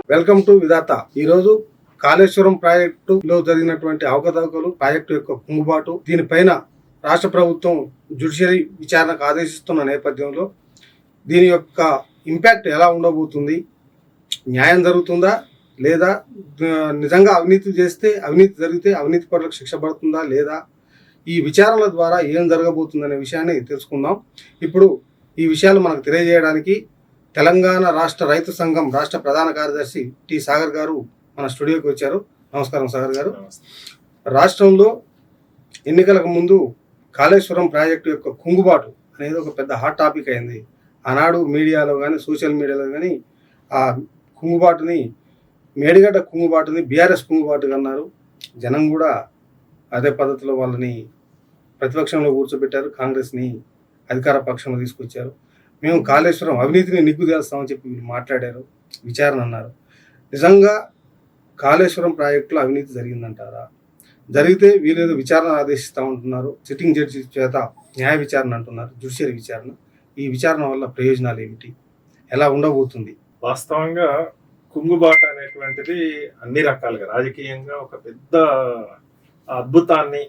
Welcome to విధాత. ఈరోజు కాళేశ్వరం ప్రాజెక్టులో జరిగినటువంటి అవకతవకలు, ప్రాజెక్టు యొక్క కుంగుబాటు, దీనిపైన రాష్ట్ర ప్రభుత్వం జ్యుడిషియరీ విచారణకు ఆదేశిస్తున్న నేపథ్యంలో దీని యొక్క ఇంపాక్ట్ ఎలా ఉండబోతుంది, న్యాయం జరుగుతుందా లేదా, నిజంగా అవినీతి జరిగితే అవినీతి పరులకు శిక్ష పడుతుందా లేదా, ఈ విచారణల ద్వారా ఏం జరగబోతుందనే విషయాన్ని తెలుసుకుందాం. ఇప్పుడు ఈ విషయాలు మనకు తెలియజేయడానికి తెలంగాణ రాష్ట్ర రైతు సంఘం రాష్ట్ర ప్రధాన కార్యదర్శి టి సాగర్ గారు మన స్టూడియోకి వచ్చారు. నమస్కారం సాగర్ గారు. రాష్ట్రంలో ఎన్నికలకు ముందు కాళేశ్వరం ప్రాజెక్టు యొక్క కుంగుబాటు అనేది ఒక పెద్ద హాట్ టాపిక్ అయింది. ఆనాడు మీడియాలో కానీ సోషల్ మీడియాలో కానీ ఆ కుంగుబాటుని, మేడిగడ్డ కుంగుబాటుని బీఆర్ఎస్ కుంగుబాటుగా అన్నారు. జనం కూడా అదే పద్ధతిలో వాళ్ళని ప్రతిపక్షంలో కూర్చోబెట్టారు, కాంగ్రెస్ని అధికార పక్షంలో తీసుకొచ్చారు. మేము కాళేశ్వరం అవినీతిని నిగ్గు చేస్తామని చెప్పి వీళ్ళు మాట్లాడారు, విచారణ అన్నారు. నిజంగా కాళేశ్వరం ప్రాజెక్టులో అవినీతి జరిగిందంటారా? జరిగితే వీళ్ళేదో విచారణ ఆదేశిస్తామంటున్నారు, సిట్టింగ్ జడ్జి చేత న్యాయ విచారణ అంటున్నారు, జ్యుడిషియరీ విచారణ. ఈ విచారణ వల్ల ప్రయోజనాలు ఏమిటి, ఎలా ఉండబోతుంది? వాస్తవంగా కుంగుబాటు అనేటువంటిది అన్ని రకాలుగా రాజకీయంగా ఒక పెద్ద అద్భుతాన్ని,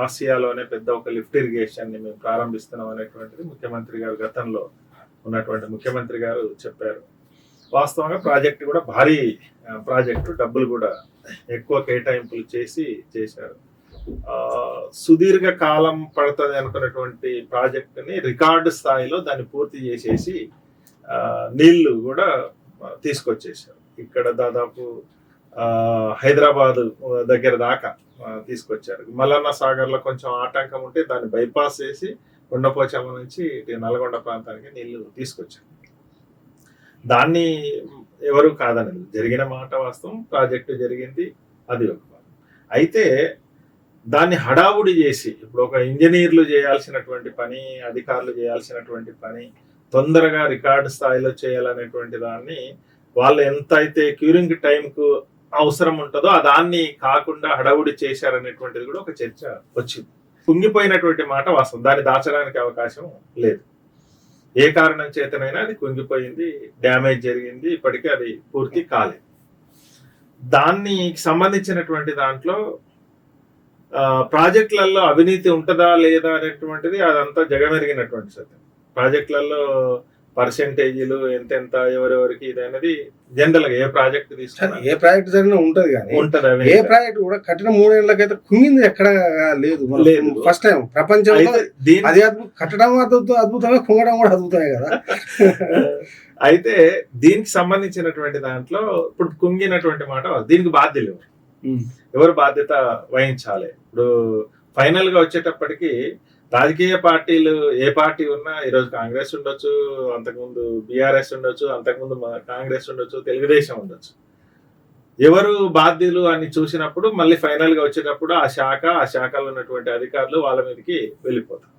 ఆసియాలోనే పెద్ద ఒక లిఫ్ట్ ఇరిగేషన్ ని మేము ప్రారంభిస్తున్నాం అనేటువంటిది ముఖ్యమంత్రి గారు, గతంలో ఉన్నటువంటి ముఖ్యమంత్రి గారు చెప్పారు. వాస్తవంగా ప్రాజెక్టు కూడా భారీ ప్రాజెక్టు, డబ్బులు కూడా ఎక్కువ కేటాయింపులు చేశారు. సుదీర్ఘ కాలం పడుతుంది అనుకున్నటువంటి ప్రాజెక్టుని రికార్డు స్థాయిలో దాన్ని పూర్తి చేసేసి నీళ్లు కూడా తీసుకొచ్చేసారు. ఇక్కడ దాదాపు హైదరాబాద్ దగ్గర దాకా తీసుకొచ్చారు. మల్లన్న సాగర్ లో కొంచెం ఆటంకం ఉంటే దాన్ని బైపాస్ చేసి కొండపోచమ్మ నుంచి నల్గొండ ప్రాంతానికి నీళ్లు తీసుకొచ్చారు. దాన్ని ఎవరు కాదనదు, జరిగిన మాట వాస్తవం. ప్రాజెక్టు జరిగింది, అది ఒక భాగం. అయితే దాన్ని హడావుడి చేసి, ఇప్పుడు ఒక ఇంజనీర్లు చేయాల్సినటువంటి పని, అధికారులు చేయాల్సినటువంటి పని తొందరగా రికార్డు స్థాయిలో చేయాలనేటువంటి దాన్ని వాళ్ళు ఎంత అయితే క్యూరింగ్ టైంకు అవసరం ఉంటుందో దాన్ని కాకుండా హడావుడి చేశారనేటువంటిది కూడా ఒక చర్చ వచ్చింది. కుంగిపోయినటువంటి మాట వాస్తవం, దాన్ని దాచడానికి అవకాశం లేదు. ఏ కారణం చేతనైనా అది కుంగిపోయింది, డ్యామేజ్ జరిగింది, ఇప్పటికీ అది పూర్తి కాలేదు. దాన్ని సంబంధించినటువంటి దాంట్లో ప్రాజెక్టులలో అవినీతి ఉంటుందా లేదా అనేటువంటిది అదంతా జగమెరిగినటువంటి సత్యం. ప్రాజెక్టులలో పర్సెంటేజీలు ఎంతెంత ఎవరెవరికి ఇది అనేది జనరల్ గా ఏ ప్రాజెక్ట్ తీసుకున్నా, ఏ ప్రాజెక్ట్ జరిగినా ఉంటది, కానీ ఏ ప్రాజెక్ట్ కూడా కట్టిన 3 ఏళ్ళకైతే కుంగింది ఎక్కడ లేదు. ఫస్ట్ టైం ప్రపంచంలో అది కట్టడం అద్భుతమే, కుంగడం కూడా అద్భుతమే కదా. అయితే దీనికి సంబంధించినటువంటి దాంట్లో ఇప్పుడు కుంగినటువంటి మాట, దీనికి బాధ్యులు ఎవరు బాధ్యత వహించాలి? ఇప్పుడు ఫైనల్ గా వచ్చేటప్పటికి రాజకీయ పార్టీలు ఏ పార్టీ ఉన్నా, ఈరోజు కాంగ్రెస్ ఉండొచ్చు, అంతకుముందు బీఆర్ఎస్ ఉండొచ్చు, అంతకుముందు కాంగ్రెస్ ఉండొచ్చు, తెలుగుదేశం ఉండొచ్చు. ఎవరు బాధ్యులు అని చూసినప్పుడు మళ్ళీ ఫైనల్ గా వచ్చేటప్పుడు ఆ శాఖలో ఉన్నటువంటి అధికారులు వాళ్ళ మీదకి వెళ్ళిపోతారు.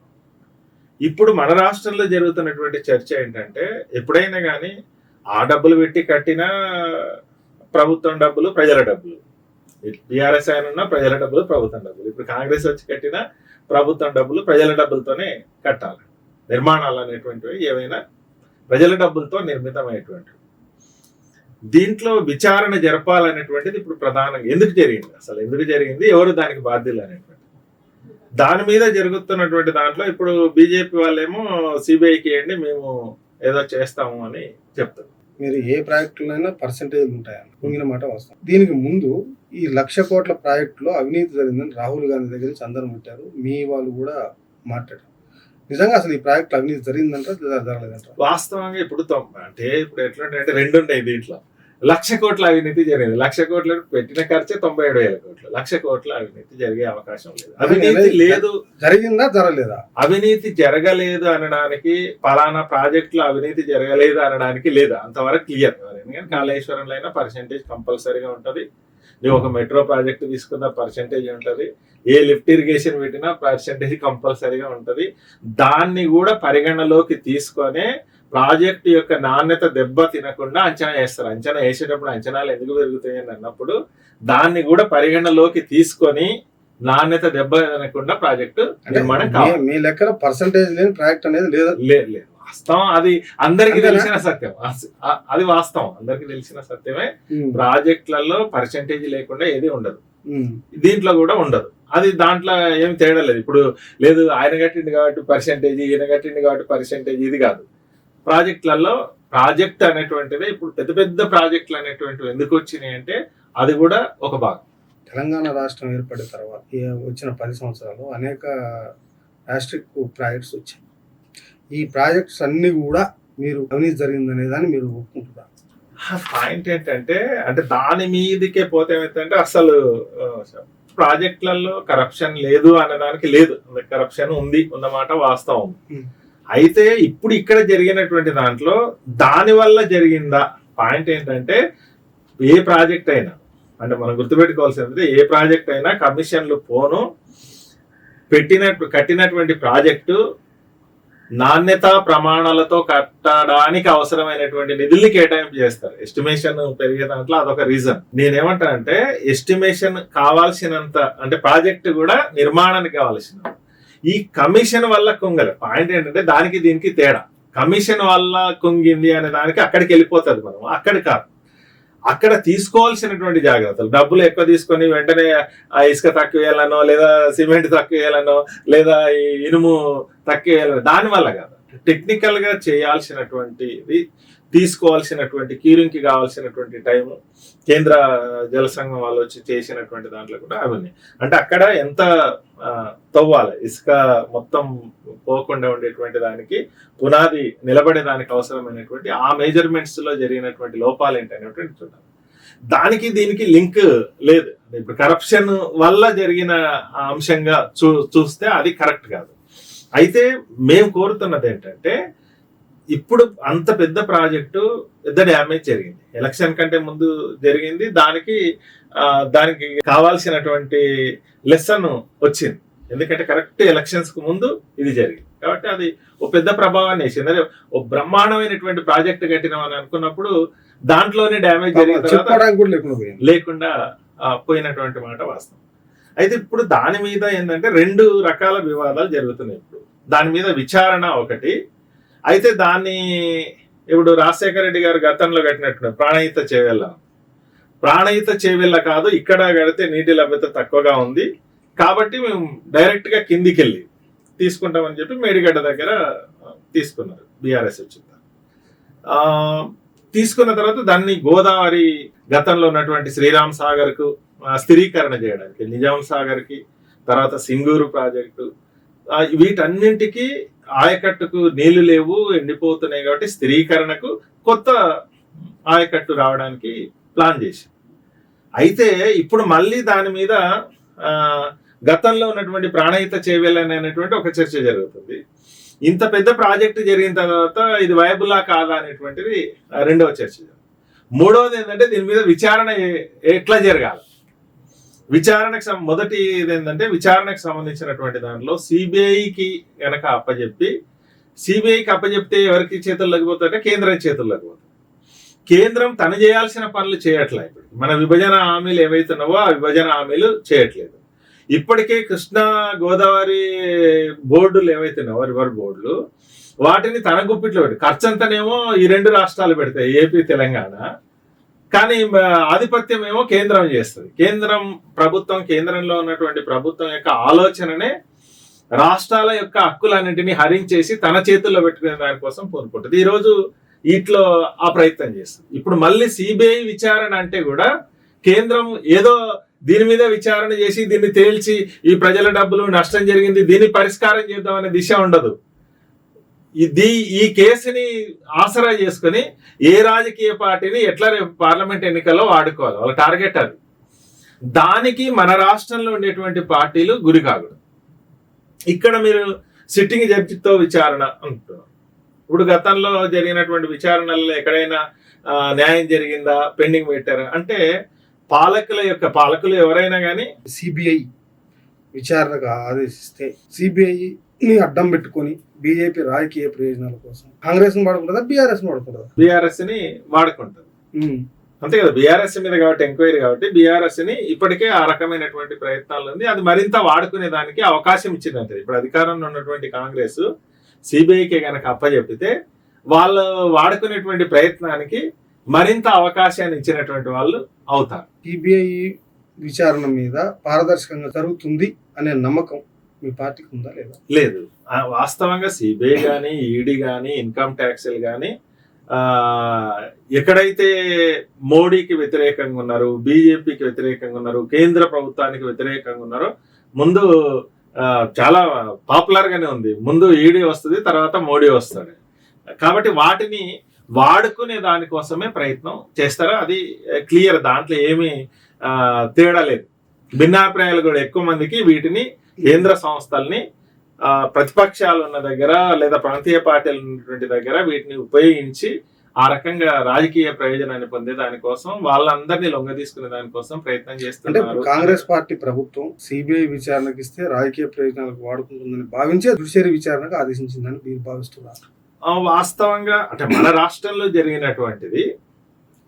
ఇప్పుడు మన రాష్ట్రంలో జరుగుతున్నటువంటి చర్చ ఏంటంటే, ఎప్పుడైనా కానీ ఆ డబ్బులు పెట్టి కట్టినా ప్రభుత్వం డబ్బులు, ప్రజల డబ్బులు. బీఆర్ఎస్ ఆయన ఉన్నా ప్రజల డబ్బులు, ప్రభుత్వం డబ్బులు. ఇప్పుడు కాంగ్రెస్ వచ్చి కట్టినా ప్రభుత్వం డబ్బులు, ప్రజల డబ్బులతోనే కట్టాలి. నిర్మాణాలు అనేటువంటివి ఏవైనా ప్రజల డబ్బులతో నిర్మితమైనటువంటివి. దీంట్లో విచారణ జరపాలనేటువంటిది ఇప్పుడు ప్రధానంగా ఎందుకు జరిగింది, అసలు ఎందుకు జరిగింది, ఎవరు దానికి బాధ్యులు అనేటువంటి దాని మీద జరుగుతున్నటువంటి దాంట్లో ఇప్పుడు బీజేపీ వాళ్ళేమో సిబిఐకి ఇవ్వండి, మేము ఏదో చేస్తాము అని చెప్తారు. మీరు ఏ ప్రాజెక్టులైనా పర్సెంటేజ్లు ఉంటాయని కుంగిన మాట వస్తాం. దీనికి ముందు ఈ 1,00,000 కోట్ల ప్రాజెక్టులో అవినీతి జరిగిందని రాహుల్ గాంధీ దగ్గర నుంచి అందరం పెట్టారు, మీ వాళ్ళు కూడా మాట్లాడారు. నిజంగా అసలు ఈ ప్రాజెక్టు అవినీతి జరిగిందంటారా జరగలేదంటారా? వాస్తవంగా ఇప్పుడు ఇప్పుడు ఎట్లుంటే అంటే రెండు ఉన్నాయి దీంట్లో. 1,00,000 కోట్ల అవినీతి జరిగింది. 1,00,000 కోట్ల పెట్టిన ఖర్చే 97,000 కోట్లు. 1,00,000 కోట్ల అవినీతి జరిగే అవకాశం లేదు. అవినీతి లేదు, జరిగిందా జరగలేదా? అవినీతి జరగలేదు అనడానికి, పలానా ప్రాజెక్టులో అవినీతి జరగలేదు అనడానికి లేదా, అంతవరకు క్లియర్. ఎందుకంటే కాళేశ్వరంలో అయినా పర్సెంటేజ్ కంపల్సరీగా ఉంటుంది. నువ్వు ఒక మెట్రో ప్రాజెక్ట్ తీసుకున్న పర్సెంటేజ్ ఉంటుంది, ఏ లిఫ్ట్ ఇరిగేషన్ పెట్టినా పర్సెంటేజ్ కంపల్సరీగా ఉంటుంది. దాన్ని కూడా పరిగణలోకి తీసుకొనే ప్రాజెక్టు యొక్క నాణ్యత దెబ్బ తినకుండా అంచనా వేస్తారు. అంచనా వేసేటప్పుడు అంచనాలు ఎందుకు పెరుగుతాయి అని అన్నప్పుడు దాన్ని కూడా పరిగణలోకి తీసుకొని నాణ్యత దెబ్బ తినకుండా ప్రాజెక్టు నిర్మాణం కావాలి. మీ లెక్కన పర్సెంటేజ్ లేని ప్రాజెక్ట్ అనేది లేదు. వాస్తవం, అది అందరికి అంతేనా? తెలిసిన సత్యం. అది వాస్తవం, అందరికి తెలిసిన సత్యమే. ప్రాజెక్టులలో పర్సెంటేజ్ లేకుండా ఏది ఉండదు, దీంట్లో కూడా ఉండదు. అది దాంట్లో ఏం తేడా లేదు. ఇప్పుడు లేదు ఆయన కట్టింది కాబట్టి పర్సెంటేజ్, ఈయన కట్టింది కాబట్టి పర్సెంటేజ్, ఇది కాదు. ప్రాజెక్టులలో ప్రాజెక్ట్ అనేటువంటిది ఇప్పుడు పెద్ద పెద్ద ప్రాజెక్టులు అనేటువంటివి ఎందుకు వచ్చినాయి అంటే అది కూడా ఒక భాగం. తెలంగాణ రాష్ట్రం ఏర్పడిన తర్వాత వచ్చిన 10 సంవత్సరాలు అనేక రాష్ట్రిక్ ప్రాజెక్ట్స్ వచ్చాయి. ఈ ప్రాజెక్ట్స్ అన్ని కూడా మీరు అవినీతి జరిగిందనే దాన్ని మీరు ఒప్పుకుంటున్నారు. పాయింట్ ఏంటంటే అంటే దాని మీదకే పోతే ఏమైందంటే అసలు ప్రాజెక్టులలో కరప్షన్ లేదు అనేదానికి లేదు, కరప్షన్ ఉంది ఉన్నమాట వాస్తవం. అయితే ఇప్పుడు ఇక్కడ జరిగినటువంటి దాంట్లో దాని వల్ల జరిగిందా, పాయింట్ ఏంటంటే ఏ ప్రాజెక్ట్ అయినా అంటే మనం గుర్తుపెట్టుకోవాల్సింది ఏ ప్రాజెక్ట్ అయినా కమిషన్లు పోను కట్టినటువంటి ప్రాజెక్టు నాణ్యతా ప్రమాణాలతో కట్టడానికి అవసరమైనటువంటి నిధుల్ని కేటాయింపు చేస్తారు. ఎస్టిమేషన్ పెరిగే దాంట్లో అదొక రీజన్. నేనేమంటా అంటే ఎస్టిమేషన్ కావాల్సినంత అంటే ప్రాజెక్ట్ కూడా నిర్మాణానికి కావాల్సినంత ఈ కమిషన్ వల్ల కుంగల. పాయింట్ ఏంటంటే దానికి దీనికి తేడా. కమిషన్ వల్ల కుంగింది అనే దానికి అక్కడికి వెళ్ళిపోతుంది, మనం అక్కడి కాదు. అక్కడ తీసుకోవాల్సినటువంటి జాగ్రత్తలు, డబ్బులు ఎక్కువ తీసుకొని వెంటనే ఇసుక తక్కువ వేయాలనో లేదా సిమెంట్ తక్కువ వేయాలనో లేదా ఇనుము తక్కువ వేయాలనో దానివల్ల కాదు. టెక్నికల్ గా చేయాల్సినటువంటిది తీసుకోవాల్సినటువంటి క్యూరింగ్కి కావాల్సినటువంటి టైము కేంద్ర జల సంఘం వాళ్ళు వచ్చి చేసినటువంటి దాంట్లో కూడా అవన్నీ అంటే అక్కడ ఎంత తవ్వాలి, ఇసుక మొత్తం పోకుండా ఉండేటువంటి దానికి పునాది నిలబడేదానికి అవసరమైనటువంటి ఆ మెజర్మెంట్స్ లో జరిగినటువంటి లోపాలు ఏంటనేటువంటి చూడాలి. దానికి దీనికి లింక్ లేదు. ఇప్పుడు కరప్షన్ వల్ల జరిగిన అంశంగా చూస్తే అది కరెక్ట్ కాదు. అయితే మేము కోరుతున్నది ఏంటంటే ఇప్పుడు అంత పెద్ద ప్రాజెక్టు పెద్ద డ్యామేజ్ జరిగింది, ఎలక్షన్ కంటే ముందు జరిగింది, దానికి కావాల్సినటువంటి లెసన్ వచ్చింది. ఎందుకంటే కరెక్ట్ ఎలక్షన్స్ కు ముందు ఇది జరిగింది కాబట్టి అది ఒక పెద్ద ప్రభావాన్ని వేసింది. అదే ఒక బ్రహ్మాండమైనటువంటి ప్రాజెక్ట్ కట్టినామని అనుకున్నప్పుడు దాంట్లోనే డ్యామేజ్ జరిగిన తర్వాత లేకుండా పోయినటువంటి మాట వాస్తవం. అయితే ఇప్పుడు దాని మీద ఏంటంటే 2 రకాల వివాదాలు జరుగుతున్నాయి. ఇప్పుడు దాని మీద విచారణ ఒకటి. అయితే దాన్ని ఇప్పుడు రాజశేఖర రెడ్డి గారు గతంలో కట్టినట్టు ప్రాణహిత చేవెళ్ళ కాదు, ఇక్కడ కడితే నీటి లభ్యత తక్కువగా ఉంది కాబట్టి మేము డైరెక్ట్ గా కిందికి వెళ్ళి తీసుకుంటామని చెప్పి మేడిగడ్డ దగ్గర తీసుకున్నారు బీఆర్ఎస్ వచ్చింది. తీసుకున్న తర్వాత దాన్ని గోదావరి గతంలో ఉన్నటువంటి శ్రీరామ్ సాగర్ కు స్థిరీకరణ చేయడానికి, నిజాం సాగర్ కి, తర్వాత సింగూరు ప్రాజెక్టు, వీటన్నింటికి ఆయకట్టుకు నీళ్లు లేవు, ఎండిపోతున్నాయి కాబట్టి స్థిరీకరణకు కొత్త ఆయకట్టు రావడానికి ప్లాన్ చేసి. అయితే ఇప్పుడు మళ్ళీ దాని మీద గతంలో ఉన్నటువంటి ప్రాణహిత చేవేలనేటువంటి ఒక చర్చ జరుగుతుంది. ఇంత పెద్ద ప్రాజెక్టు జరిగిన తర్వాత ఇది వయబులా కాదా అనేటువంటిది రెండవ చర్చ. మూడవది ఏంటంటే దీని మీద విచారణ ఎట్లా జరగాలి. మొదటి ఏంటంటే విచారణకు సంబంధించినటువంటి దాంట్లో సిబిఐకి గనక సిబిఐకి అప్పచెప్తే ఎవరికి చేతుల్లోకి పోతుందంటే కేంద్రం చేతుల్లోకి పోతుంది. కేంద్రం తను చేయాల్సిన పనులు చేయట్లే. ఇప్పుడు మన విభజన హామీలు ఏవైతున్నావో ఆ విభజన హామీలు చేయట్లేదు. ఇప్పటికే కృష్ణా గోదావరి బోర్డులు ఏవైతున్నావో రివర్ బోర్డులు వాటిని తన గుప్పిట్లో పెట్టి ఖర్చు అంతానేమో ఈ 2 రాష్ట్రాలు పెడతాయి, ఏపీ తెలంగాణ. కానీ ఆధిపత్యం ఏమో కేంద్రం చేస్తుంది. కేంద్రంలో ఉన్నటువంటి ప్రభుత్వం యొక్క ఆలోచననే రాష్ట్రాల యొక్క హక్కులన్నింటినీ హరించేసి తన చేతుల్లో పెట్టుకునే దానికోసం పూనుకుంటుంది. ఈరోజు వీటిలో ఆ ప్రయత్నం చేస్తుంది. ఇప్పుడు మళ్ళీ సిబిఐ విచారణ అంటే కూడా కేంద్రం ఏదో దీని మీద విచారణ చేసి దీన్ని తేల్చి ఈ ప్రజల డబ్బులు నష్టం జరిగింది దీన్ని పరిష్కారం చేద్దామనే దిశ ఉండదు. ఈ కేసుని ఆసరా చేసుకుని ఏ రాజకీయ పార్టీని ఎట్లా రేపు పార్లమెంట్ ఎన్నికల్లో వాడుకోవాలి, వాళ్ళ టార్గెట్ అది. దానికి మన రాష్ట్రంలో ఉండేటువంటి పార్టీలు గురి కాకూడదు. ఇక్కడ మీరు సిట్టింగ్ జడ్జితో విచారణ అంటున్నారు. ఇప్పుడు గతంలో జరిగినటువంటి విచారణల్లో ఎక్కడైనా న్యాయం జరిగిందా, పెండింగ్ పెట్టారా అంటే పాలకులు ఎవరైనా కానీ సిబిఐ విచారణకు ఆదేశిస్తే సిబిఐని అడ్డం పెట్టుకొని బీజేపీ రాజకీయ ప్రయోజనాల కోసం కాంగ్రెస్ ని వాడుకుంటుందా, బీఆర్ఎస్ ని వాడుకుంటుందా? బీఆర్ఎస్ ని వాడుకుంటుంది అంతే కదా. బీఆర్ఎస్ మీద కాబట్టి ఎంక్వైరీ కాబట్టి బీఆర్ఎస్ ని ఇప్పటికే ఆ రకమైనటువంటి ప్రయత్నాలు ఉంది. అది మరింత వాడుకునే దానికి అవకాశం ఇచ్చింది అంతే. ఇప్పుడు అధికారంలో ఉన్నటువంటి కాంగ్రెస్ సిబిఐకే కనుక అప్పచెప్పితే వాళ్ళు వాడుకునేటువంటి ప్రయత్నానికి మరింత అవకాశాన్ని ఇచ్చినటువంటి వాళ్ళు అవుతారు. సిబిఐ విచారణ మీద పారదర్శకంగా జరుగుతుంది అనే నమ్మకం మీ పార్టీకి ఉందా లేదా? లేదు. వాస్తవంగా సిబిఐ కానీ, ఈడీ కానీ, ఇన్కమ్ ట్యాక్స్లు కానీ ఎక్కడైతే మోడీకి వ్యతిరేకంగా ఉన్నారు, బీజేపీకి వ్యతిరేకంగా ఉన్నారు, కేంద్ర ప్రభుత్వానికి వ్యతిరేకంగా ఉన్నారో ముందు చాలా పాపులర్ గానే ఉంది. ముందు ఈడీ వస్తుంది, తర్వాత మోడీ వస్తాడు. కాబట్టి వాటిని వాడుకునే దానికోసమే ప్రయత్నం చేస్తారో అది క్లియర్. దాంట్లో ఏమీ తేడా లేదు. భిన్నాభిప్రాయాలు కూడా ఎక్కువ మందికి వీటిని కేంద్ర సంస్థల్ని ప్రతిపక్షాలు ఉన్న దగ్గర లేదా ప్రాంతీయ పార్టీలు ఉన్నటువంటి దగ్గర వీటిని ఉపయోగించి ఆ రకంగా రాజకీయ ప్రయోజనాన్ని పొందే దానికోసం వాళ్ళందరినీ లొంగ తీసుకునే దానికోసం ప్రయత్నం చేస్తున్నారు. కాంగ్రెస్ పార్టీ ప్రభుత్వం సిబిఐ విచారణకు ఇస్తే రాజకీయ ప్రయోజనాలకు వాడుకుంటుందని భావించే జ్యుడిషియరీ విచారణకు ఆదేశించిందని మీరు భావిస్తున్నారు? వాస్తవంగా అంటే మన రాష్ట్రంలో జరిగినటువంటిది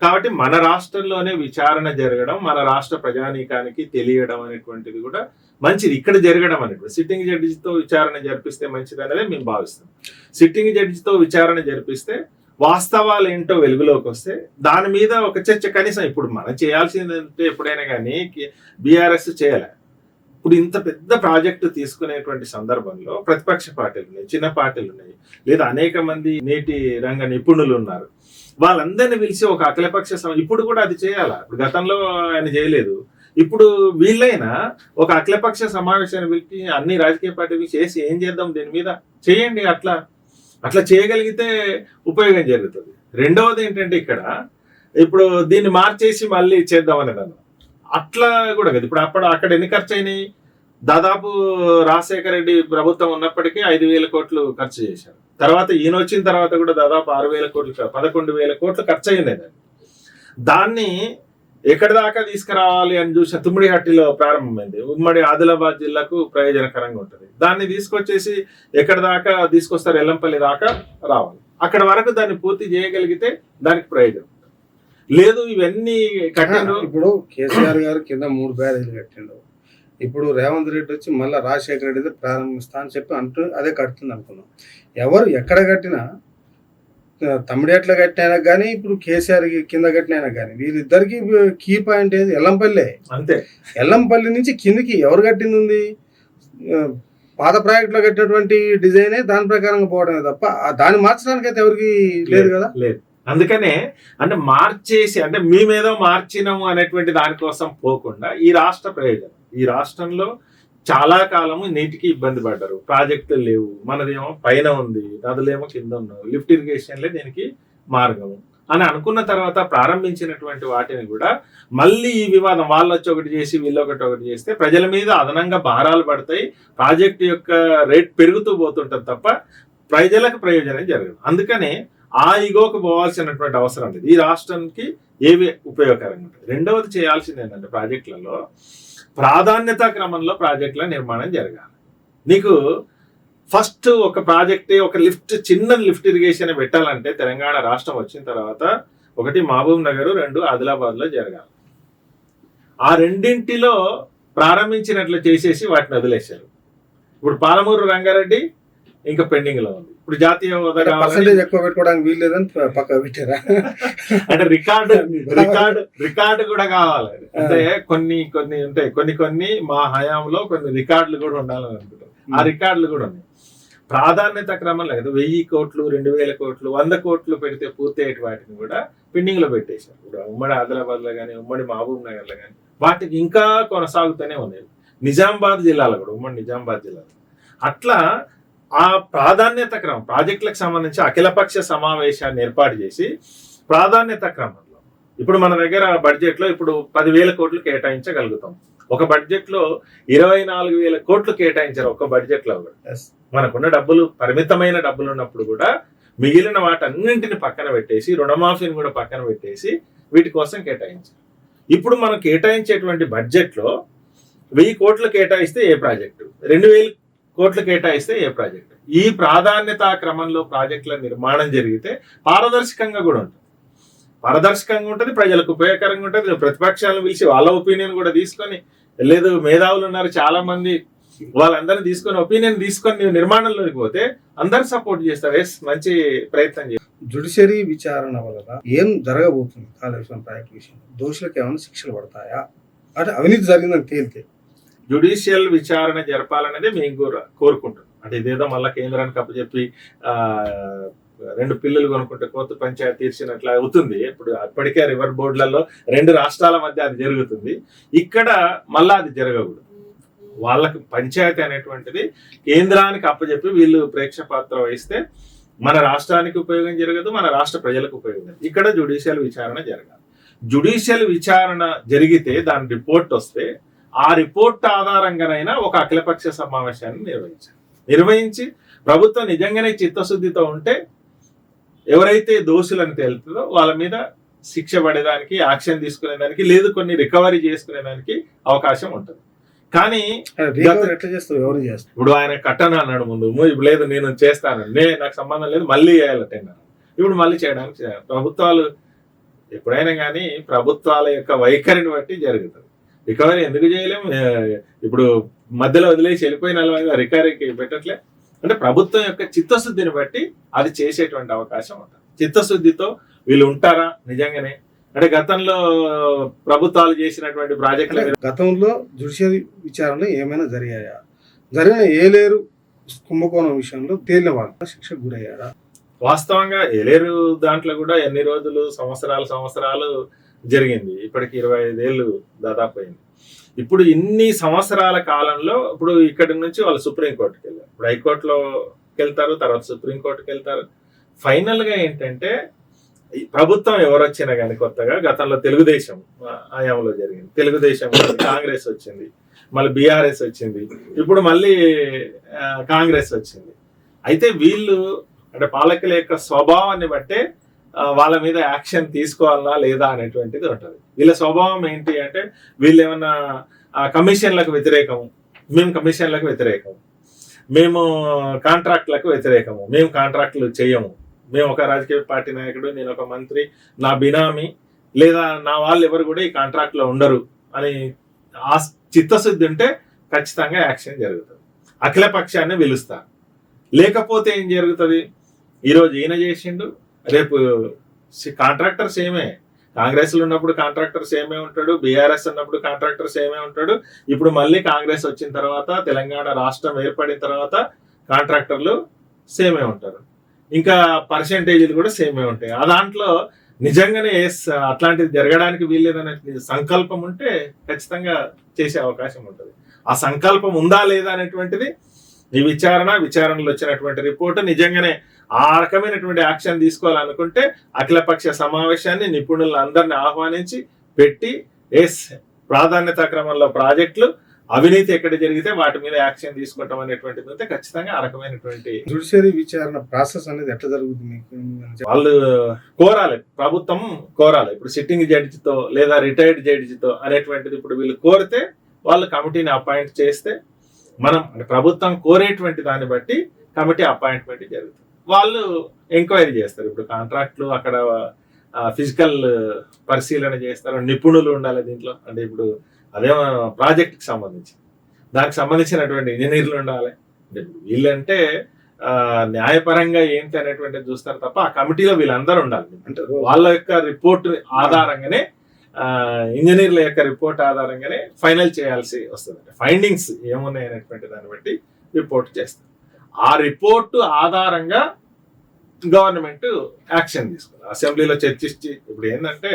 కాబట్టి మన రాష్ట్రంలోనే విచారణ జరగడం, మన రాష్ట్ర ప్రజానీకానికి తెలియడం అనేటువంటిది కూడా మంచిది. ఇక్కడ జరగడం అనేటువంటి సిట్టింగ్ జడ్జితో విచారణ జరిపిస్తే మంచిది అనేది మేము భావిస్తాం. సిట్టింగ్ జడ్జితో విచారణ జరిపిస్తే వాస్తవాలు ఏంటో వెలుగులోకి వస్తే దాని మీద ఒక చర్చ కనీసం ఇప్పుడు మనం చేయాల్సిందంటే ఎప్పుడైనా కానీ బీఆర్ఎస్ చేయాలి. ఇప్పుడు ఇంత పెద్ద ప్రాజెక్టు తీసుకునేటువంటి సందర్భంలో ప్రతిపక్ష పార్టీలు ఉన్నాయి, చిన్న పార్టీలు ఉన్నాయి, లేదా అనేక మంది నీటి రంగ నిపుణులు ఉన్నారు. వాళ్ళందరినీ పిలిచి ఒక అఖిలపక్ష ఇప్పుడు కూడా అది చేయాలా? ఇప్పుడు గతంలో ఆయన చేయలేదు. ఇప్పుడు వీళ్ళైనా ఒక అఖిలపక్ష సమావేశాన్ని పిలిచి అన్ని రాజకీయ పార్టీలు చేసి ఏం చేద్దాం దీని మీద చేయండి. అట్లా చేయగలిగితే ఉపయోగం జరుగుతుంది. రెండవది ఏంటంటే ఇక్కడ ఇప్పుడు దీన్ని మార్చేసి మళ్ళీ చేద్దాం అనేదాన్ని అట్లా కూడా కదా. ఇప్పుడు అక్కడ ఎన్ని ఖర్చు అయినాయి? దాదాపు రాజశేఖర రెడ్డి ప్రభుత్వం ఉన్నప్పటికీ 5,000 కోట్లు ఖర్చు చేశారు. తర్వాత ఈయన వచ్చిన తర్వాత కూడా దాదాపు 6,000 కోట్లు 11,000 కోట్లు ఖర్చు అయినాయి. దాన్ని ఎక్కడి దాకా తీసుకురావాలి అని చూసిన తుమ్మిడిహట్టిలో ప్రారంభమైంది. ఉమ్మడి ఆదిలాబాద్ జిల్లాకు ప్రయోజనకరంగా ఉంటుంది. దాన్ని తీసుకొచ్చేసి ఎక్కడి దాకా తీసుకొస్తారు? ఎల్లంపల్లి దాకా రావాలి. అక్కడ వరకు దాన్ని పూర్తి చేయగలిగితే దానికి ప్రయోజనం లేదు. ఇవన్నీ కట్టిండు. ఇప్పుడు కేసీఆర్ గారు కింద 3 బ్యారేజీలు కట్టిండు. ఇప్పుడు రేవంత్ రెడ్డి వచ్చి మళ్ళీ రాజశేఖర రెడ్డి ప్రారంభిస్తా అని చెప్పి అదే కడుతుంది అనుకున్నాం. ఎవరు ఎక్కడ కట్టినా తమ్మిడియట్ల కట్టినైనా కానీ ఇప్పుడు కేసీఆర్ కింద కట్టినైనా కానీ వీరిద్దరికి కీ పాయింట్ ఏది? ఎల్లంపల్లి. అంతే. ఎల్లంపల్లి నుంచి కిందికి ఎవరు కట్టింది ఉంది? పాత ప్రాజెక్టులో కట్టినటువంటి డిజైనే దాని ప్రకారంగా పోవడమే తప్ప దాన్ని మార్చడానికి అయితే ఎవరికి లేదు కదా. లేదు. అందుకనే అంటే మార్చేసి అంటే మేమేదో మార్చినాము అనేటువంటి దానికోసం పోకుండా ఈ రాష్ట్ర ప్రయోజనం. ఈ రాష్ట్రంలో చాలా కాలము నీటికి ఇబ్బంది పడ్డారు, ప్రాజెక్టులు లేవు, మనదేమో పైన ఉంది, నదులేమో కింద ఉన్నావు, లిఫ్ట్ ఇరిగేషన్లే దీనికి మార్గము అని అనుకున్న తర్వాత ప్రారంభించినటువంటి వాటిని కూడా మళ్ళీ ఈ వివాదం వాళ్ళు వచ్చి ఒకటి చేసి వీళ్ళు ఒకటి చేస్తే ప్రజల మీద అదనంగా భారాలు పడతాయి, ప్రాజెక్టు యొక్క రేట్ పెరుగుతూ పోతుంటది తప్ప ప్రజలకు ప్రయోజనం జరగదు. అందుకనే ఆ ఇగోకు పోవాల్సినటువంటి అవసరం లేదు. ఈ రాష్ట్రానికి ఏవి ఉపయోగకరంగా ఉంటుంది. రెండవది చేయాల్సింది ఏంటంటే ప్రాజెక్టులలో ప్రాధాన్యతా క్రమంలో ప్రాజెక్టుల నిర్మాణం జరగాలి. నీకు ఫస్ట్ ఒక ప్రాజెక్ట్ ఒక చిన్న లిఫ్ట్ ఇరిగేషన్ పెట్టాలంటే తెలంగాణ రాష్ట్రం వచ్చిన తర్వాత 1 మహబూబ్ నగర్, 2 ఆదిలాబాద్ లో జరగాలి. ఆ రెండింటిలో ప్రారంభించినట్లు చేసేసి వాటిని వదిలేశారు. ఇప్పుడు పాలమూరు రంగారెడ్డి ఇంకా పెండింగ్ లో ఉంది. ఇప్పుడు జాతీయ హోదా ఎక్కువ పెట్టుకోవడానికి వీల్లేదని పక్క పెట్టారా? అంటే రికార్డు కూడా కావాలి. అంటే కొన్ని ఉంటాయి, కొన్ని మా హయాంలో కొన్ని రికార్డులు కూడా ఉండాలని అనుకుంటారు. ఆ రికార్డులు కూడా ఉన్నాయి. ప్రాధాన్యత క్రమంలో కదా 1,000 కోట్లు, 2,000 కోట్లు, 100 కోట్లు పెడితే పూర్తి అయ్యే వాటిని కూడా పెండింగ్ లో పెట్టేశారు. ఇప్పుడు ఉమ్మడి ఆదిలాబాద్ లో కానీ, ఉమ్మడి మహబూబ్ నగర్ లో కానీ వాటికి ఇంకా కొనసాగుతూనే ఉన్నాయి. నిజామాబాద్ జిల్లాలో కూడా, ఉమ్మడి నిజామాబాద్ జిల్లాలో అట్లా ఆ ప్రాధాన్యత క్రమం ప్రాజెక్టులకు సంబంధించి అఖిలపక్ష సమావేశాన్ని ఏర్పాటు చేసి ప్రాధాన్యత క్రమంలో ఇప్పుడు మన దగ్గర బడ్జెట్ లో ఇప్పుడు 10,000 కోట్లు కేటాయించగలుగుతాం. ఒక బడ్జెట్ లో 24,000 కోట్లు కేటాయించారు. ఒక బడ్జెట్ లో మనకున్న డబ్బులు పరిమితమైన డబ్బులు ఉన్నప్పుడు కూడా మిగిలిన వాటన్నింటిని పక్కన పెట్టేసి రుణమాఫీని కూడా పక్కన పెట్టేసి వీటి కోసం కేటాయించారు. ఇప్పుడు మనం కేటాయించేటువంటి బడ్జెట్ లో 1,000 కోట్లు కేటాయిస్తే ఏ ప్రాజెక్టు, 2,000 కోట్లు కేటాయిస్తే ఏ ప్రాజెక్టు. ఈ ప్రాధాన్యత క్రమంలో ప్రాజెక్టుల నిర్మాణం జరిగితే పారదర్శకంగా కూడా ఉంటుంది. పారదర్శకంగా ఉంటుంది, ప్రజలకు ఉపయోగకరంగా ఉంటుంది. ప్రతిపక్షాలను పిలిచి వాళ్ళ ఒపీనియన్ కూడా తీసుకొని లేదు, మేధావులు ఉన్నారు చాలా మంది వాళ్ళందరినీ తీసుకొని ఒపీనియన్ తీసుకొని నువ్వు నిర్మాణంలోకి పోతే అందరు సపోర్ట్ చేస్తారు. ఎస్, మంచి ప్రయత్నం చేస్తారు. జ్యుడిషియరీ విచారణ వల్ల ఏం జరగబోతుంది కాళేశ్వరం ప్రాజెక్టు విషయంలో? దోషులకు ఏమైనా శిక్షలు పడతాయా? అంటే అవినీతి జరిగిందని తేలితే జ్యుడిషియల్ విచారణ జరపాలనేది మేము కోరుకుంటున్నాం. అంటే ఇదేదో మళ్ళీ కేంద్రానికి అప్పచెప్పి 2 పిల్లలు కొనుక్కుంటే కోర్టు పంచాయతీ తీర్చినట్లు అవుతుంది. ఇప్పుడు అప్పటికే రివర్ బోర్డులలో 2 రాష్ట్రాల మధ్య అది జరుగుతుంది. ఇక్కడ మళ్ళా అది జరగకూడదు. వాళ్ళకి పంచాయతీ అనేటువంటిది కేంద్రానికి అప్పచెప్పి వీళ్ళు ప్రేక్షపాత్ర వహిస్తే మన రాష్ట్రానికి ఉపయోగం జరగదు, మన రాష్ట్ర ప్రజలకు ఉపయోగం జరగదు. ఇక్కడ జ్యుడిషియల్ విచారణ జరగాలి. జ్యుడిషియల్ విచారణ జరిగితే దాని రిపోర్ట్ వస్తే ఆ రిపోర్ట్ ఆధారంగానైనా ఒక అఖిలపక్ష సమావేశాన్ని నిర్వహించి ప్రభుత్వం నిజంగానే చిత్తశుద్ధితో ఉంటే ఎవరైతే దోషులను తేలుతుందో వాళ్ళ మీద శిక్ష పడేదానికి, యాక్షన్ తీసుకునేదానికి, లేదు కొన్ని రికవరీ చేసుకునేదానికి అవకాశం ఉంటుంది. కానీ ఎట్లా చేస్తారు? ఎవరు చేస్తారు? ఇప్పుడు ఆయన కట్టను అన్నాడు ముందు, ఇప్పుడు లేదు నేను చేస్తాను, నాకు సంబంధం లేదు, మళ్ళీ చేయాలంటే ఇప్పుడు మళ్ళీ చేయడానికి ప్రభుత్వాలు ఎప్పుడైనా కానీ ప్రభుత్వాల యొక్క వైఖరిని బట్టి జరుగుతుంది. రికవరీ ఎందుకు చేయలేము? ఇప్పుడు మధ్యలో వదిలేసి వెళ్ళిపోయిన రికవరీకి పెట్టట్లే. అంటే ప్రభుత్వం యొక్క చిత్తశుద్ధిని బట్టి అది చేసేటువంటి అవకాశం ఉంటుంది. చిత్తశుద్ధితో వీళ్ళు ఉంటారా నిజంగానే? అంటే గతంలో ప్రభుత్వాలు చేసినటువంటి ప్రాజెక్టులు, గతంలో జ్యుడిషియరీ విచారణ ఏమైనా జరిగాయా? జరిగిన ఏలేరు కుంభకోణం విషయంలో తేలిన వాళ్ళు శిక్షకు గురయ్యారా? వాస్తవంగా ఏలేరు దాంట్లో కూడా ఎన్ని రోజులు, సంవత్సరాలు జరిగింది. ఇప్పటికి 25 ఏళ్ళు దాదాపు అయింది. ఇప్పుడు ఇన్ని సంవత్సరాల కాలంలో ఇప్పుడు ఇక్కడి నుంచి వాళ్ళు సుప్రీంకోర్టుకి వెళ్ళారు. ఇప్పుడు హైకోర్టులోకి వెళ్తారు, తర్వాత సుప్రీంకోర్టుకి వెళ్తారు. ఫైనల్ గా ఏంటంటే ప్రభుత్వం ఎవరు వచ్చినా కానీ కొత్తగా గతంలో తెలుగుదేశం హయాంలో జరిగింది, తెలుగుదేశం కాంగ్రెస్ వచ్చింది, మళ్ళీ బీఆర్ఎస్ వచ్చింది, ఇప్పుడు మళ్ళీ కాంగ్రెస్ వచ్చింది. అయితే వీళ్ళు అంటే పాలకుల యొక్క స్వభావాన్ని బట్టే వాళ్ళ మీద యాక్షన్ తీసుకోవాలా లేదా అనేటువంటిది ఉంటుంది. వీళ్ళ స్వభావం ఏంటి అంటే వీళ్ళు ఏమన్నా కమిషన్లకు వ్యతిరేకము, మేము కమిషన్లకు వ్యతిరేకము, మేము కాంట్రాక్ట్లకు వ్యతిరేకము, మేము కాంట్రాక్టులు చేయము, మేము ఒక రాజకీయ పార్టీ నాయకుడు, నేను ఒక మంత్రి, నా బినామీ లేదా నా వాళ్ళు ఎవరు కూడా ఈ కాంట్రాక్ట్లో ఉండరు అని ఆ చిత్తశుద్ధి ఉంటే ఖచ్చితంగా యాక్షన్ జరుగుతుంది. అఖిల పక్షాన్ని పిలుస్తారు. లేకపోతే ఏం జరుగుతుంది? ఈరోజు ఈయన చేసిండు, రేపు కాంట్రాక్టర్ సేమే. కాంగ్రెస్ లో ఉన్నప్పుడు కాంట్రాక్టర్ సేమే ఉంటాడు, బీఆర్ఎస్ ఉన్నప్పుడు కాంట్రాక్టర్ సేమే ఉంటాడు. ఇప్పుడు మళ్ళీ కాంగ్రెస్ వచ్చిన తర్వాత, తెలంగాణ రాష్ట్రం ఏర్పడిన తర్వాత కాంట్రాక్టర్లు సేమే ఉంటారు. ఇంకా పర్సెంటేజీలు కూడా సేమే ఉంటాయి. ఆ దాంట్లో నిజంగానే అట్లాంటిది జరగడానికి వీల్లేదనే సంకల్పం ఉంటే ఖచ్చితంగా చేసే అవకాశం ఉంటుంది. ఆ సంకల్పం ఉందా లేదా అనేటువంటిది ఈ విచారణలో వచ్చినటువంటి రిపోర్టు నిజంగానే ఆ రకమైనటువంటి యాక్షన్ తీసుకోవాలనుకుంటే అఖిలపక్ష సమావేశాన్ని నిపుణులను అందరిని ఆహ్వానించి పెట్టి ప్రాధాన్యత క్రమంలో ప్రాజెక్టులు అవినీతి ఎక్కడ జరిగితే వాటి మీద యాక్షన్ తీసుకోవటం అనేటువంటిది అయితే ఖచ్చితంగా ఆ రకమైనటువంటి జ్యుడిషియరీ విచారణ ప్రాసెస్ అనేది ఎట్లా జరుగుతుంది? వాళ్ళు కోరాలి, ప్రభుత్వం కోరాలి. ఇప్పుడు సిట్టింగ్ జడ్జితో లేదా రిటైర్డ్ జడ్జితో అనేటువంటిది ఇప్పుడు వీళ్ళు కోరితే వాళ్ళు కమిటీని అపాయింట్ చేస్తే మనం అంటే ప్రభుత్వం కోరేటువంటి దాన్ని బట్టి కమిటీ అపాయింట్మెంట్ జరుగుతుంది. వాళ్ళు ఎంక్వైరీ చేస్తారు. ఇప్పుడు కాంట్రాక్ట్లు అక్కడ ఫిజికల్ పరిశీలన చేస్తారు, నిపుణులు ఉండాలి దీంట్లో. అంటే ఇప్పుడు అదేమో ప్రాజెక్ట్కి సంబంధించి దానికి సంబంధించినటువంటి ఇంజనీర్లు ఉండాలి. అంటే వీళ్ళంటే న్యాయపరంగా ఏంటి అనేటువంటిది చూస్తారు తప్ప ఆ కమిటీలో వీళ్ళందరూ ఉండాలి. అంటే వాళ్ళ యొక్క రిపోర్ట్ ఆధారంగానే ఇంజనీర్ల యొక్క రిపోర్ట్ ఆధారంగానే ఫైనల్ చేయాల్సి వస్తుంది. ఫైండింగ్స్ ఏమున్నాయి అనేటువంటి దాన్ని బట్టి రిపోర్ట్ చేస్తారు. ఆ రిపోర్టు ఆధారంగా గవర్నమెంట్ యాక్షన్ తీసుకోవాలి. అసెంబ్లీలో చర్చించి ఇప్పుడు ఏంటంటే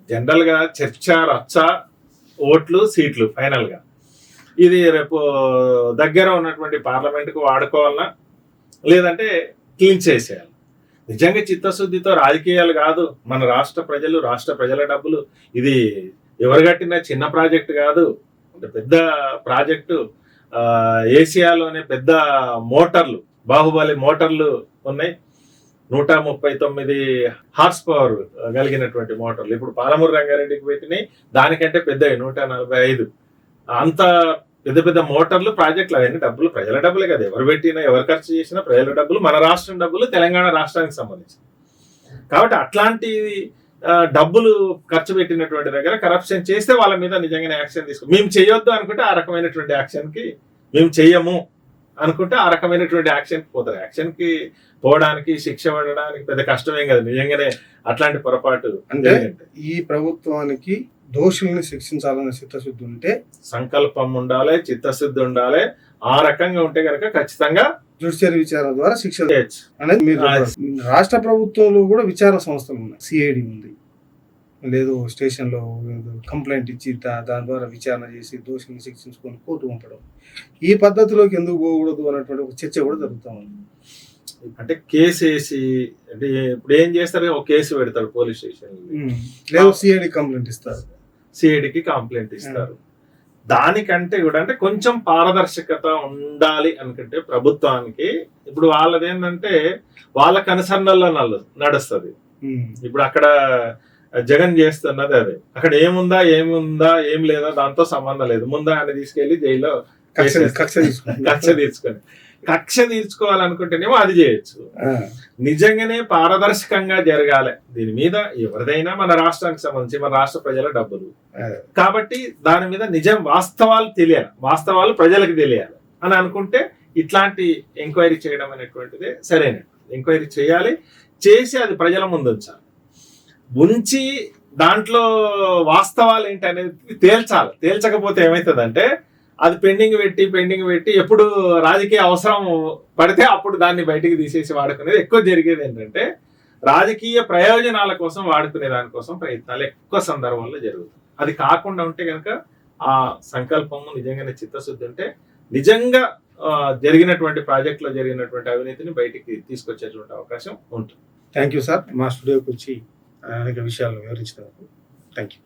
జనరల్ గా చర్చ, రచ్చ, ఓట్లు, సీట్లు ఫైనల్ గా ఇది రేపు దగ్గర ఉన్నటువంటి పార్లమెంట్ కు వాడుకోవాలన్నా లేదంటే క్లీన్ చేసేయాలి. నిజంగా చిత్తశుద్ధితో రాజకీయాలు కాదు, మన రాష్ట్ర ప్రజల డబ్బులు, ఇది ఎవరు కట్టిన చిన్న ప్రాజెక్టు కాదు, పెద్ద ప్రాజెక్టు. ఏషియాలోనే పెద్ద మోటార్లు, బాహుబలి మోటార్లు ఉన్నాయి. 139 హార్స్ పవర్ కలిగినటువంటి మోటార్లు ఇప్పుడు పాలమూరు రంగారెడ్డికి పెట్టినాయి. దానికంటే పెద్ద 145. అంత పెద్ద పెద్ద మోటార్లు, ప్రాజెక్టులు, అవన్నీ డబ్బులు ప్రజల డబ్బులే కదా. ఎవరు పెట్టినా, ఎవరు ఖర్చు చేసినా ప్రజల డబ్బులు, మన రాష్ట్రం డబ్బులు, తెలంగాణ రాష్ట్రానికి సంబంధించి. కాబట్టి అట్లాంటి డబ్బులు ఖర్చు పెట్టినటువంటి దగ్గర కరప్షన్ చేస్తే వాళ్ళ మీద నిజంగానే యాక్షన్ మేము చేయొద్దు అనుకుంటే ఆ రకమైనటువంటి యాక్షన్ కి మేము చెయ్యము అనుకుంటే ఆ రకమైనటువంటి యాక్షన్ కి పోతారు. యాక్షన్ కి పోవడానికి శిక్ష పడడానికి పెద్ద కష్టమేం కదా నిజంగానే అట్లాంటి పొరపాటు అంటే ఈ ప్రభుత్వానికి దోషుల్ని శిక్షించాలనే చిత్తశుద్ధి ఉంటే, సంకల్పం ఉండాలి, చిత్తశుద్ధి ఉండాలి. ఆ రకంగా ఉంటే కనుక ఖచ్చితంగా జ్యుడిషియరీ విచారణ ద్వారా శిక్ష చేయొచ్చు అనేది మీరు రాష్ట్ర ప్రభుత్వంలో కూడా విచారణ సంస్థలు ఉన్నాయి. సిఐడి ఉంది, లేదు స్టేషన్ లో కంప్లైంట్ ఇచ్చి దాని ద్వారా విచారణ చేసి దోషుల్ని శిక్షించుకొని కోర్టు పంపడం. ఈ పద్ధతిలోకి ఎందుకు పోకూడదు అన్నటువంటి ఒక చర్చ కూడా జరుగుతూ ఉంది. అంటే కేసు వేసి అంటే ఇప్పుడు ఏం చేస్తారు, ఒక కేసు పెడతాడు పోలీస్ స్టేషన్, లేదు సిఐడి కంప్లైంట్ ఇస్తారు, సిఐడికి కంప్లైంట్ ఇస్తారు. దానికంటే కూడా అంటే కొంచెం పారదర్శకత ఉండాలి అనుకుంటే ప్రభుత్వానికి, ఇప్పుడు వాళ్ళది ఏంటంటే వాళ్ళ కనుసన్నల్లో నడుస్తుంది. ఇప్పుడు అక్కడ జగన్ చేస్తున్నది అదే, అక్కడ ఏముందా ఏం లేదా దాంతో సంబంధం లేదు. ముందా ఆయన తీసుకెళ్లి జైల్లో కక్ష తీర్చుకోవాలనుకుంటేనేమో అది చేయొచ్చు. నిజంగానే పారదర్శకంగా జరగాలి దీని మీద. ఎవరిదైనా మన రాష్ట్రానికి సంబంధించి మన రాష్ట్ర ప్రజల డబ్బులు కాబట్టి దాని మీద నిజం వాస్తవాలు తెలియాలి, వాస్తవాలు ప్రజలకు తెలియాలి అని అనుకుంటే ఇట్లాంటి ఎంక్వైరీ చేయడం అనేటువంటిది సరైన ఎంక్వైరీ చేయాలి. చేసి అది ప్రజల ముందు ఉంచి దాంట్లో వాస్తవాలు ఏంటి అనేది తేల్చాలి. తేల్చకపోతే ఏమవుతుందంటే అది పెండింగ్ పెట్టి ఎప్పుడు రాజకీయ అవసరం పడితే అప్పుడు దాన్ని బయటికి తీసేసి వాడుకునేది ఎక్కువ. జరిగేది ఏంటంటే రాజకీయ ప్రయోజనాల కోసం వాడుకునే దానికోసం ప్రయత్నాలు ఎక్కువ సందర్భాల్లో జరుగుతుంది. అది కాకుండా ఉంటే కనుక ఆ సంకల్పము నిజంగానే చిత్తశుద్ధి ఉంటే నిజంగా జరిగినటువంటి ప్రాజెక్టులో జరిగినటువంటి అవినీతిని బయటికి తీసుకొచ్చేటువంటి అవకాశం ఉంటుంది. థ్యాంక్ యూ సార్, మా స్టూడియోకి వచ్చి అనేక విషయాలు వివరించినందుకు థ్యాంక్ యూ.